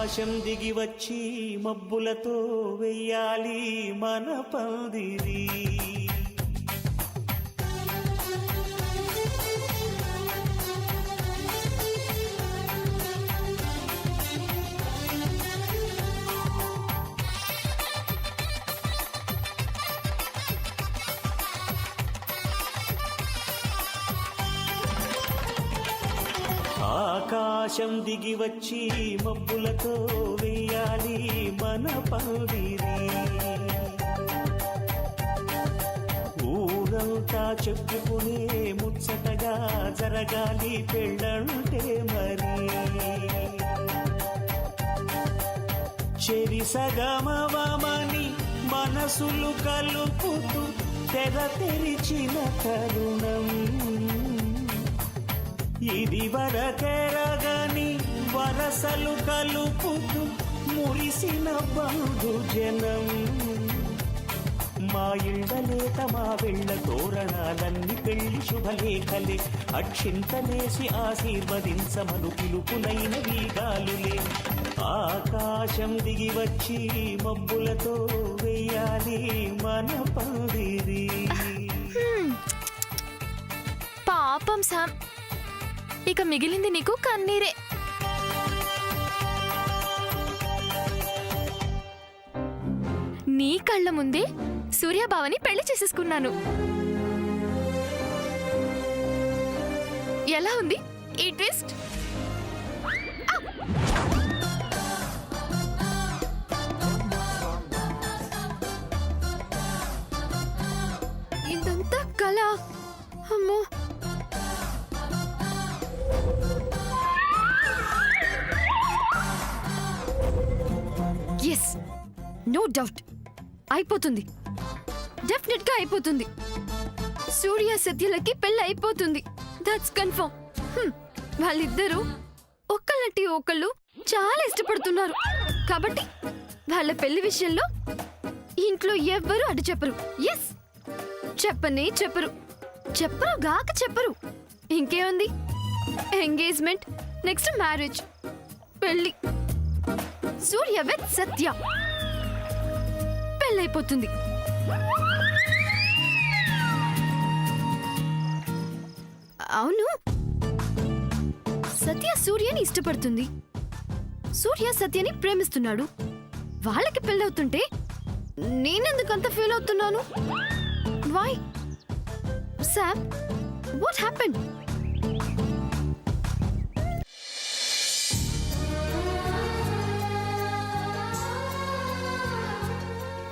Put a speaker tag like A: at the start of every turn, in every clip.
A: ఆకాశం దిగి వచ్చి మబ్బులతో వెయ్యాలి మన పందిరి. ఆకాశం దిగి వచ్చి మబ్బులతో వేయాలి మన పందిరి. ఊరంతా చెప్పుకునే ముచ్చటగా జరగాలి పెళ్ళంటే మరి. చెరి సగమవమని మనసులు కలుపుతూ తెర తెరిచిన తరుణం ఇది వరకెరగని వరసలు కలుపుతూ మురిసిన బంధుజనం. మా ఇళ్ళలేత మా వెళ్ళ తోరణాలన్నీ పెళ్లి శుభలేఖలే. అక్షింతలేసి ఆశీర్వదించమను పిలుపులైన వీగాలులే. ఆకాశం దిగి వచ్చి మబ్బులతో వెయ్యాలి మన పందిరి.
B: పాపం సామ్, ఇక మిగిలింది నీకు కన్నీరే. నీ కళ్ళ ముందే సూర్యబావని పెళ్లి చేసేసుకున్నాను. ఎలా ఉంది ఈ ట్విస్ట్? ఇదంతా కళ. అమ్మో, ఎస్, నో డౌట్ అయిపోతుంది. డెఫినెట్ గా అయిపోతుంది. సూర్య సత్యలకి పెళ్ళి అయిపోతుంది. That's confirm. వాళ్ళిద్దరూ ఒకళ్ళంటి ఒకళ్ళు చాలా ఇష్టపడుతున్నారు కాబట్టి వాళ్ళ పెళ్లి విషయంలో ఇంట్లో ఎవ్వరూ అడ్డు చెప్పరు. ఎస్, చెప్పనే చెప్పరు. చెప్పరు గాక చెప్పరు. ఇంకేముంది, ఎంగేజ్మెంట్, నెక్స్ట్ మ్యారేజ్, పెళ్లి. సూర్య విత్ సత్య పెళ్ళైపోతుంది. అవును, సత్య సూర్యని ఇష్టపడుతుంది. సూర్య సత్యని ప్రేమిస్తున్నాడు. వాళ్ళకి పెళ్ళవుతుంటే నేనెందుకంత ఫీల్ అవుతున్నాను? Why Sam, what happened?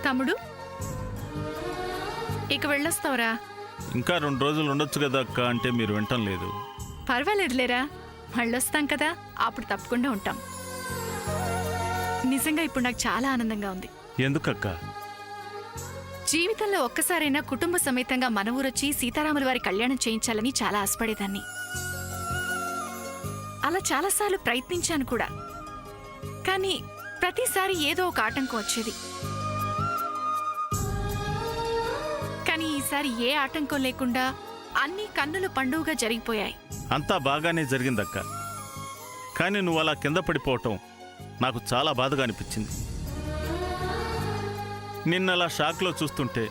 C: తమ్ముడు, ఇక వెళ్ళొస్తావురా?
D: ఇంకా 2 రోజులు ఉండొచ్చు కదా అక్క అంటే మీరు వింటం లేదు.
C: పర్వాలేదులేరా, మళ్ళొస్తాం కదా, అప్పుడు తప్పకుండా ఉంటాం. నిజంగా ఇప్పుడు నాకు చాలా ఆనందంగా ఉంది.
D: ఎందుకక్క?
C: జీవితంలో ఒక్కసారైనా కుటుంబ సమేతంగా మన ఊరొచ్చి సీతారాముల వారి కళ్యాణం చేయించాలని చాలా ఆశపడేదాన్ని. అలా చాలాసార్లు ప్రయత్నించాను కూడా. కానీ ప్రతిసారి ఏదో ఒక ఆటంకం వచ్చేది. కానీ ఈసారి ఏ ఆటంకం లేకుండా అన్ని కన్నుల పండుగగా జరిగిపోయాయి.
D: అంతా బాగానే జరిగిందక్క. కానీ నువ్వు అలా కింద పడిపోవటం నాకు చాలా బాధగా అనిపించింది. నిన్నలా షాక్లో చూస్తుంటే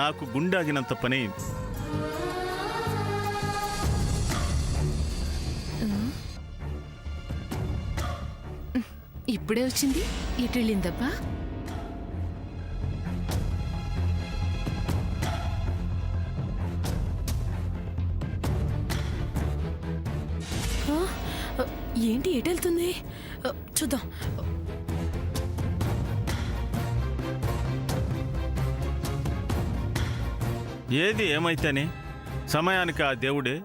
D: నాకు గుండె ఆగినంత పని అయింది.
C: ఇప్పుడే వచ్చింది, ఎటు వెళ్ళిందబ్బా? ఏంటి ఎటెళ్తుంది? చూద్దాం.
D: ఏది ఏమైతేనే సమయానికి ఆ దేవుడే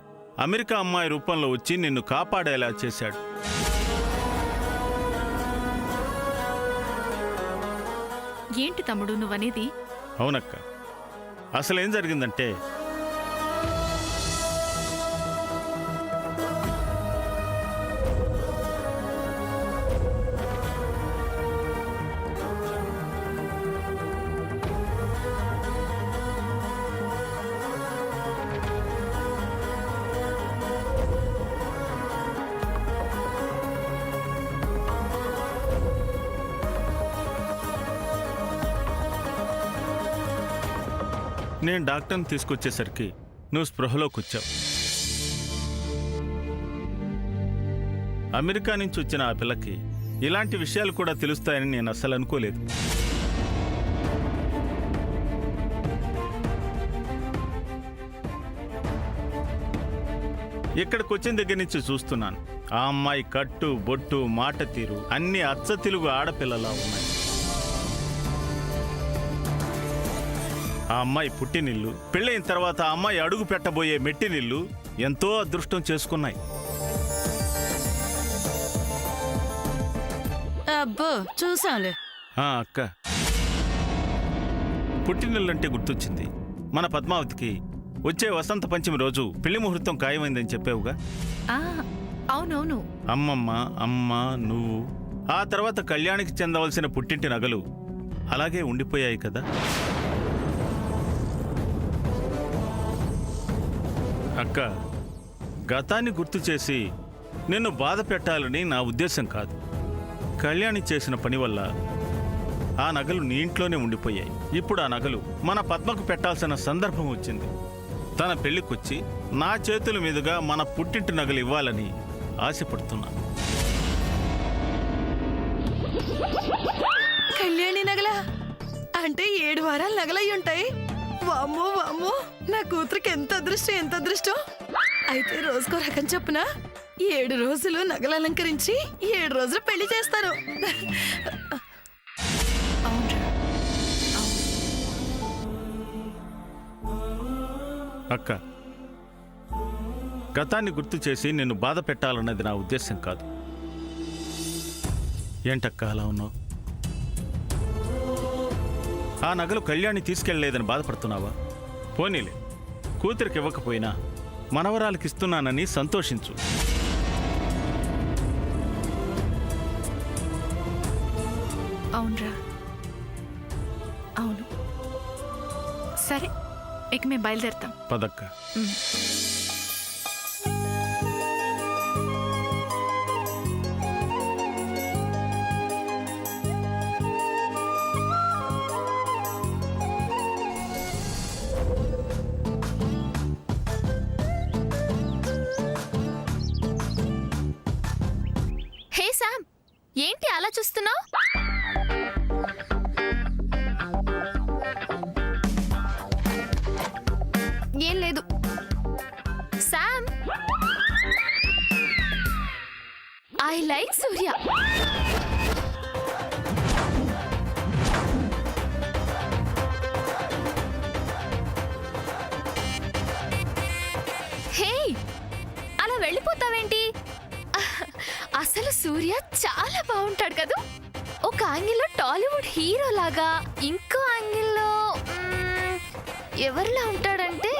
D: అమెరికా అమ్మాయి రూపంలో వచ్చి నిన్ను కాపాడేలా చేశాడు.
C: ఏంటి తమ్ముడు నువ్వనేది?
D: అవునక్క, అసలేం జరిగిందంటే నేను డాక్టర్ని తీసుకొచ్చేసరికి నువ్వు స్పృహలోకి వచ్చావు. అమెరికా నుంచి వచ్చిన ఆ పిల్లకి ఇలాంటి విషయాలు కూడా తెలుస్తాయని నేను అస్సలు అనుకోలేదు. ఇక్కడికి వచ్చిన దగ్గర నుంచి చూస్తున్నాను, ఆ అమ్మాయి కట్టు బొట్టు మాట తీరు అన్ని అచ్చ తెలుగు ఆడపిల్లలా ఉన్నాయి. ఆ అమ్మాయి పుట్టినిల్లు, పెళ్ళైన తర్వాత ఆ అమ్మాయి అడుగు పెట్టబోయే మెట్టినిల్లు ఎంతో అదృష్టం చేసుకున్నాయి.
E: అబ్బో చూసాంలే.
D: అక్క, పుట్టినిల్లంటే గుర్తొచ్చింది. మన పద్మావతికి వచ్చే వసంత పంచమి రోజు పెళ్లి ముహూర్తం ఖాయమైందని చెప్పావుగా?
C: అవునవును.
D: అమ్మమ్మ, అమ్మ, నువ్వు, ఆ తర్వాత కళ్యాణికి చెందవలసిన పుట్టింటి నగలు అలాగే ఉండిపోయాయి కదా? అక్క, గతాన్ని గుర్తు చేసి నిన్ను బాధ పెట్టాలని నా ఉద్దేశం కాదు. కళ్యాణి చేసిన పని వల్ల ఆ నగలు నీ ఇంట్లోనే ఉండిపోయాయి. ఇప్పుడు ఆ నగలు మన పద్మకు పెట్టాల్సిన సందర్భం వచ్చింది. తన పెళ్లికొచ్చి నా చేతుల మీదుగా మన పుట్టింటి నగలు ఇవ్వాలని ఆశపడుతున్నాను.
E: కళ్యాణి నగల అంటే 7 వారాలు నగలయ్యి ఉంటాయి. వామ్మో వామ్మో, నా కూతురికి ఎంత అదృష్టం, ఎంత అదృష్టం. అయితే రోజుకో రకం చొప్పున 7 రోజులు నగలు అలంకరించి 7 రోజులు పెళ్లి చేస్తాను.
D: అక్క, గతాన్ని గుర్తు చేసి నిన్ను బాధ పెట్టాలన్నది నా ఉద్దేశం కాదు. ఏంటక్క అలా ఉన్నావు? ఆ నగలు కళ్యాణి తీసుకెళ్లలేదని బాధపడుతున్నావా? పోనీలే, కూతురికి ఇవ్వకపోయినా మనవరాలకి ఇస్తున్నానని సంతోషించు.
C: అవునరా, అవును. సరే, ఇక మేము బయలుదేరుతాం.
D: పదక్క.
B: హే శామ్, ఏంటి అలా చూస్తున్నావు? ఏం లేదు. శామ్, ఐ లైక్ సూర్య. హే, అలా వెళ్ళిపోతావేంటి? అసలు సూర్య చాలా బాగుంటాడు కదా. ఒక యాంగిల్లో టాలీవుడ్ హీరో లాగా, ఇంకో యాంగిల్లో ఎవరిలా ఉంటాడంటే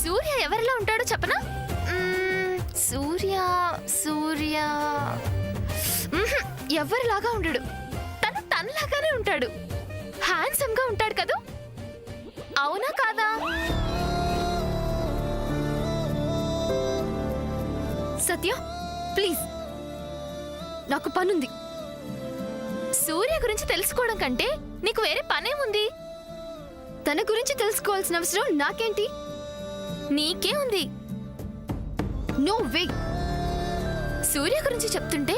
B: సూర్య ఎవరిలా ఉంటాడో చెప్పనా? సూర్య సూర్య ఎవరిలాగా ఉండడు. తనలాగానే ఉంటాడు. హ్యాండ్సమ్ గా ఉంటాడు కదా. అవునా కాదా? సత్య, ప్లీజ్, నాకు పనుంది. సూర్య గురించి తెలుసుకోవడం కంటే నీకు వేరే పనేముంది? తన గురించి తెలుసుకోవాల్సిన అవసరం నాకేంటి? నీకే ఉంది. No way. సూర్య గురించి చెప్తుంటే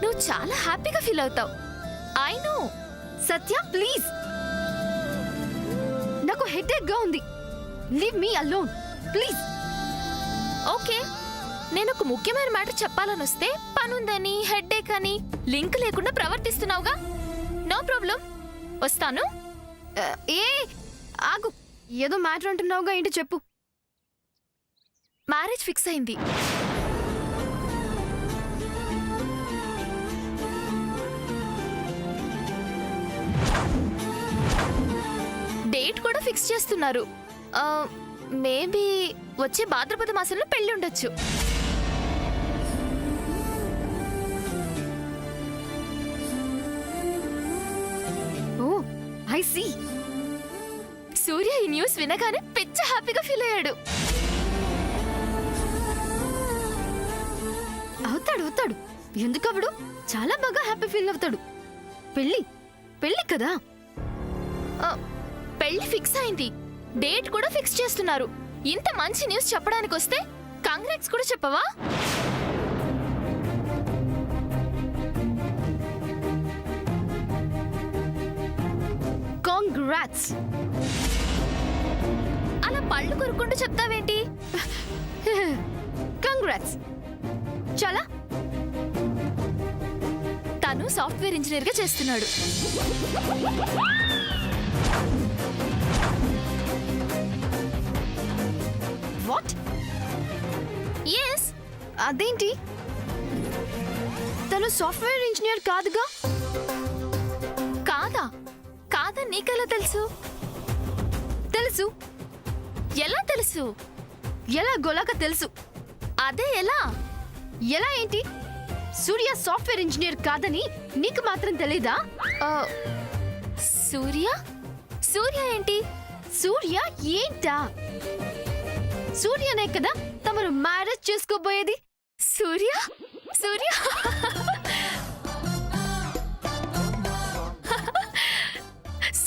B: నువ్వు చాలా హ్యాపీగా ఫీల్ అవుతావు. I know. సత్య, ప్లీజ్, నాకు హెడేక్ గా ఉంది. Leave me alone please. Okay, నేను ఒక ముఖ్యమైన మ్యాటర్ చెప్పాలని వస్తే పనుందని, హెడేక్ అని లింక్ లేకుండా ప్రవర్తిస్తున్నావుగా. నో ప్రాబ్లం, వస్తాను. ఏ ఆగు, ఏదో మ్యాటర్ అంటున్నావుగా, ఏంటి చెప్పు. మ్యారేజ్ ఫిక్స్ అయింది. డేట్ కూడా ఫిక్స్ చేస్తున్నారు. మేబీ వచ్చే భాద్రపద మాసంలో పెళ్లి ఉండొచ్చు. ఓ, ఐ సీ. సూర్య ఈ న్యూస్ వినగానే పిచ్చ హ్యాపీగా ఫీల్ అయ్యాడు.
F: అవుతాడు అవుతాడు ఎందుకు అవడు చాలా బాగా హ్యాపీ ఫీల్ అవుతాడు పెళ్ళి పెళ్ళి కదా
B: ఆ, పెళ్లి ఫిక్స్ అయింది, డేట్ కూడా ఫిక్స్ చేస్తున్నారు. ఇంత మంచి న్యూస్ చెప్పడానికి వస్తే కంగ్రాట్స్ కూడా చెప్పవా?
F: కాంగ్రాట్స్
B: అలా పళ్ళు కొరుక్కుంటూ చెప్తావేంటి?
F: కంగ్రాట్స్ చాలా
B: తను సాఫ్ట్వేర్ ఇంజనీర్ గా చేస్తున్నాడు.
F: What
B: yes.
F: అదేంటి తను సాఫ్ట్వేర్ ఇంజనీర్ కాదుగా
B: కాదా? కాదా నీకెలా తెలుసు?
F: తెలుసు
B: ఎలా తెలుసు?
F: ఎలా గొలాగా తెలుసు
B: అదే ఎలా?
F: ఎలా ఏంటి సూర్య సాఫ్ట్వేర్ ఇంజనీర్ కాదని నీకు మాత్రం తెలీదా
B: ఆ, సూర్య? సూర్య ఏంటి?
F: సూర్య ఏంటా సూర్యనే కదా తమరు మ్యారేజ్ చేసుకోబోయేది
B: సూర్య? సూర్య?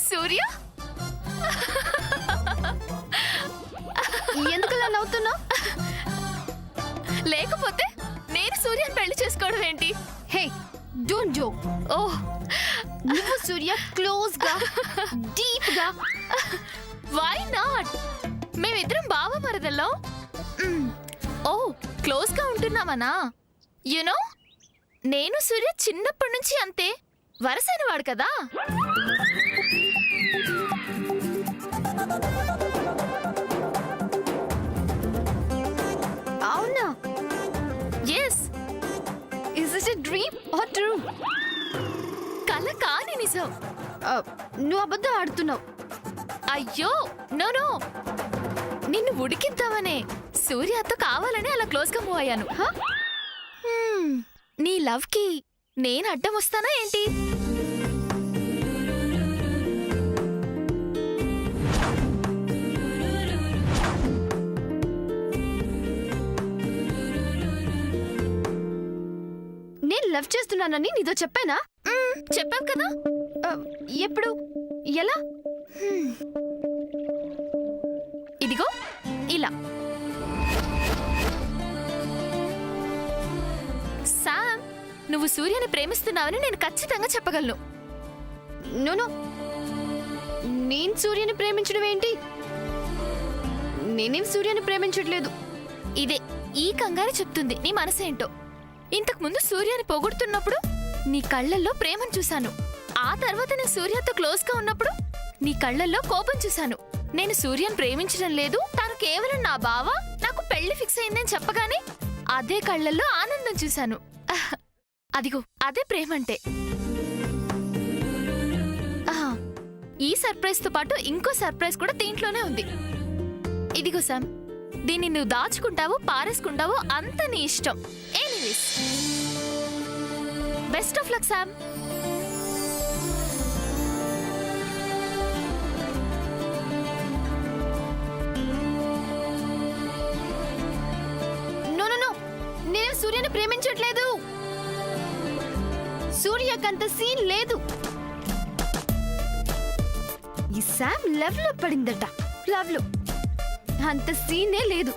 B: సూర్య?
F: ఎందుకలా నవ్వుతున్నావు
B: లేకపోతే నేను సూర్యని పెళ్లి చేసుకోవడం ఏంటి?
F: హే డోంట్ జోక్
B: ఓహ్,
F: నువ్వు సూర్య క్లోజ్ గా డీప్ గా
B: వై నాట్? మేమిద్దరం బావ మరదల్లో ఓ క్లోజ్ గా ఉంటున్నామనా? యునో నేను సూర్య చిన్నప్పటి నుంచి అంతే వరసైన వాడు కదా.
F: అవునా
B: yes,
F: is it a dream or true
B: కల కాని నిజం.
F: నువ్వు అబద్ధం ఆడుతున్నావు
B: అయ్యో నో నో, నిన్ను ఉడికిద్దామనే సూర్యతో కావాలని అలా క్లోజ్ గా మూవ్ అయ్యాను.
F: హ?
B: నీ లవ్ కి నేను అడ్డం వస్తానా ఏంటి?
F: నేను లవ్ చేస్తున్నానని నీతో చెప్పానా
B: చెప్పావు కదా.
F: ఎప్పుడు ఎలా
B: ఇదిగో ఇలా. శామ్, నువ్వు సూర్యని ప్రేమిస్తున్నావని నేను ఖచ్చితంగా చెప్పగలను.
F: నో నేను సూర్యని ప్రేమించడం ఏంటి నేనేం సూర్యని ప్రేమించట్లేదు
B: ఇదే ఈ కంగారు చెప్తుంది నీ మనసేంటో. ఇంతకు ముందు సూర్యని పొగుడుతున్నప్పుడు నీ కళ్ళల్లో ప్రేమను చూశాను. ఆ తర్వాత నేను సూర్యతో క్లోజ్ గా ఉన్నప్పుడు నీ కళ్ళల్లో కోపం చూశాను. నేను సూర్యని ప్రేమించడం లేదు, తను కేవలం నా బావ, నాకు పెళ్లి ఫిక్స్ అయిందని చెప్పగానే అదే కళ్ళల్లో ఆనందం చూశాను. అదిగో అదే ప్రేమంటే. ఆహా, ఈ సర్ప్రైజ్ తో పాటు ఇంకో సర్ప్రైజ్ కూడా దీంట్లోనే ఉంది. ఇదిగో సామ్, దీన్ని నువ్వు దాచుకుంటావో పారేసుకుంటావో అంత నీ ఇష్టం. Anyways, best of luck Sam.
F: No నేను సూర్యని ప్రేమించట్లేదు సూర్యకంత సీన్ లేదు ఈ శామ్ లవ్ లో పడిందట లవ్ లో అంత సీనే లేదు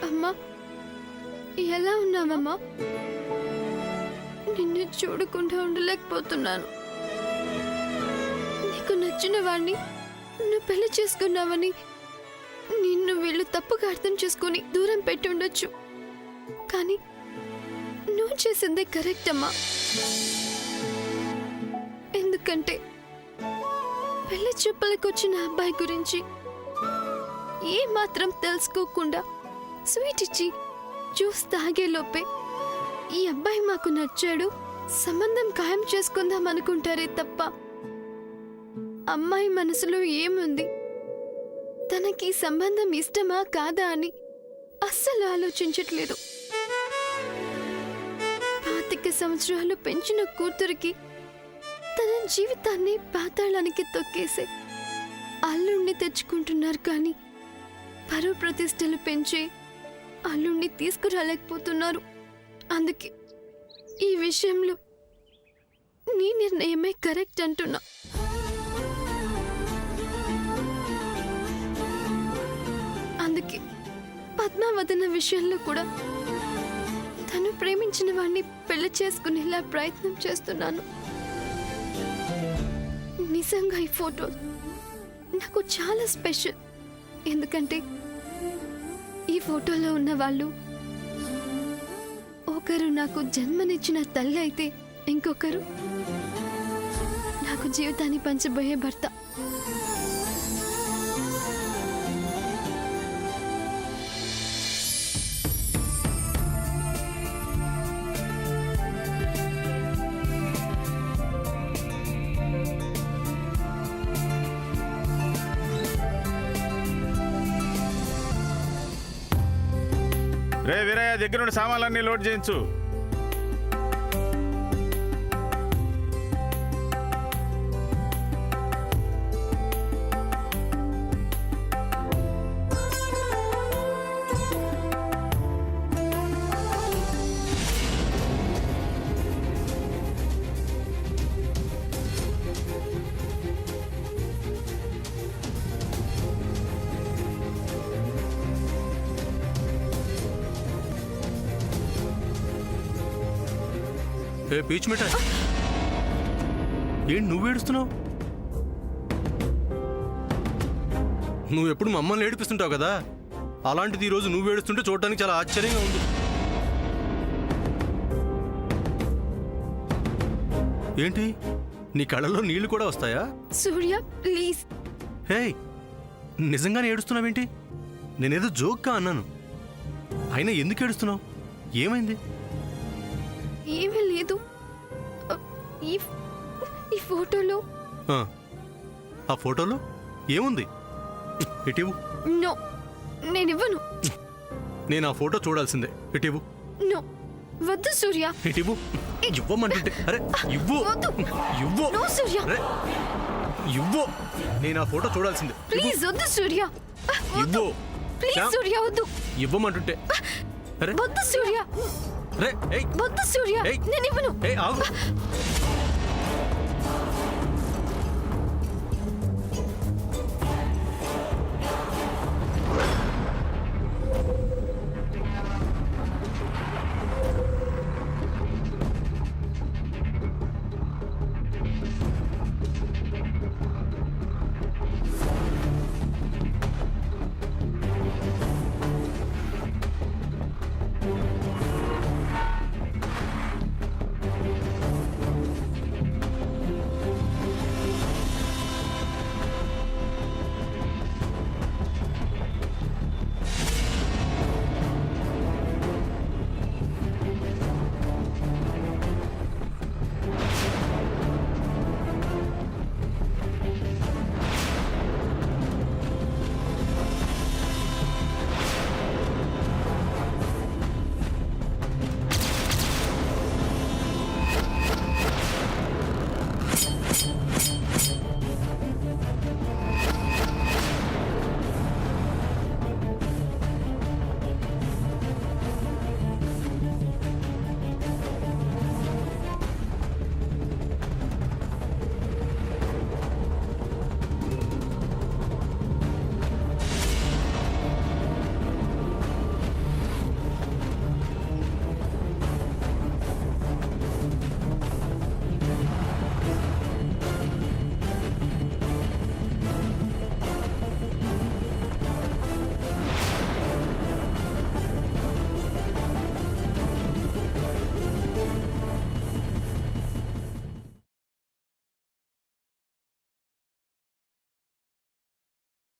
F: అమ్మా ఎలా ఉన్నావమ్మా నిన్ను చూడకుండా ఉండలేకపోతున్నాను నీకు నచ్చిన వాణ్ణి నువ్వు పెళ్లి చేసుకున్నావని నిన్ను వీళ్ళు తప్పుగా అర్థం చేసుకుని దూరం పెట్టి ఉండొచ్చు కానీ నువ్వు చేసిందే కరెక్ట్ అమ్మా ఎందుకంటే పెళ్లి చూపులకు వచ్చిన అబ్బాయి గురించి ఏ మాత్రం తెలుసుకోకుండా స్వీట్ ఇచ్చి జ్యూస్ తాగే లోపే ఈ అబ్బాయి మాకు నచ్చాడు, సంబంధం ఖాయం చేసుకుందాం అనుకుంటారే తప్ప అమ్మాయి మనసులో ఏముంది, తనకి ఈ సంబంధం ఇష్టమా కాదా అని అస్సలు ఆలోచించట్లేదు. 25 సంవత్సరాలు పెంచిన కూతురికి తన జీవితాన్ని పాతాళానికి తొక్కేసే అల్లుణ్ణి తెచ్చుకుంటున్నారు, కానీ పరువు ప్రతిష్టలు పెంచే అల్లుణ్ణి తీసుకురాలేకపోతున్నారు. అందుకే ఈ విషయంలో నీ నిర్ణయమే కరెక్ట్ అంటున్నా. అందుకే పద్మావదన విషయంలో కూడా తను ప్రేమించిన వాడిని పెళ్లి చేసుకునేలా ప్రయత్నం చేస్తున్నాను. నిజంగా ఈ ఫోటో నాకు చాలా స్పెషల్. ఎందుకంటే ఈ ఫోటోలో ఉన్న వాళ్ళు ఒకరు నాకు జన్మనిచ్చిన తల్లి అయితే ఇంకొకరు నాకు జీవితాన్ని పంచబోయే భర్త.
D: రే వీరయ్య, దగ్గర నుండి సామాన్లన్నీ లోడ్ చేయించు.
G: ఏ పీచ్ మిఠాయి, ఏంటి నువ్వు ఏడుస్తున్నావు? నువ్వు ఎప్పుడు మమ్మల్ని ఏడిపిస్తుంటావు కదా, అలాంటిది ఈరోజు నువ్వు ఏడుస్తుంటే చూడటానికి చాలా ఆశ్చర్యంగా ఉంది. ఏంటి నీ కళ్ళలో నీళ్లు కూడా వస్తాయా?
F: సూర్య ప్లీజ్.
G: హే, నిజంగానే ఏడుస్తున్నావేంటి? నేనేదో జోక్గా అన్నాను. అయినా ఎందుకు ఏడుస్తున్నావు? ఏమైంది?
F: ఏమీ లేదు. ఈ ఈ ఫోటోలో
G: ఆ ఫోటోలో ఏముంది? ఇటీవు.
F: నో, నేనివ్వను.
G: నేను ఆ ఫోటో చూడాల్సిందే. ఇటీవు.
F: నో, వద్దు సూర్య.
G: ఇటీవు. ఇవ్వమంటుంటే. అరే ఇవ్వు.
F: వద్దు.
G: ఇవ్వు.
F: నో సూర్య.
G: అరే ఇవ్వు. నేను ఆ ఫోటో చూడాల్సిందే.
F: ప్లీజ్ వద్దు సూర్య.
G: ఇవ్వు.
F: ప్లీజ్ సూర్య వద్దు.
G: ఇవ్వమంటుంటే. అరే
F: వద్దు సూర్య.
G: అరే ఏయ్
F: వద్దు సూర్య.
G: ఏయ్.
F: నేనివ్వను.
G: ఏయ్ ఆగు.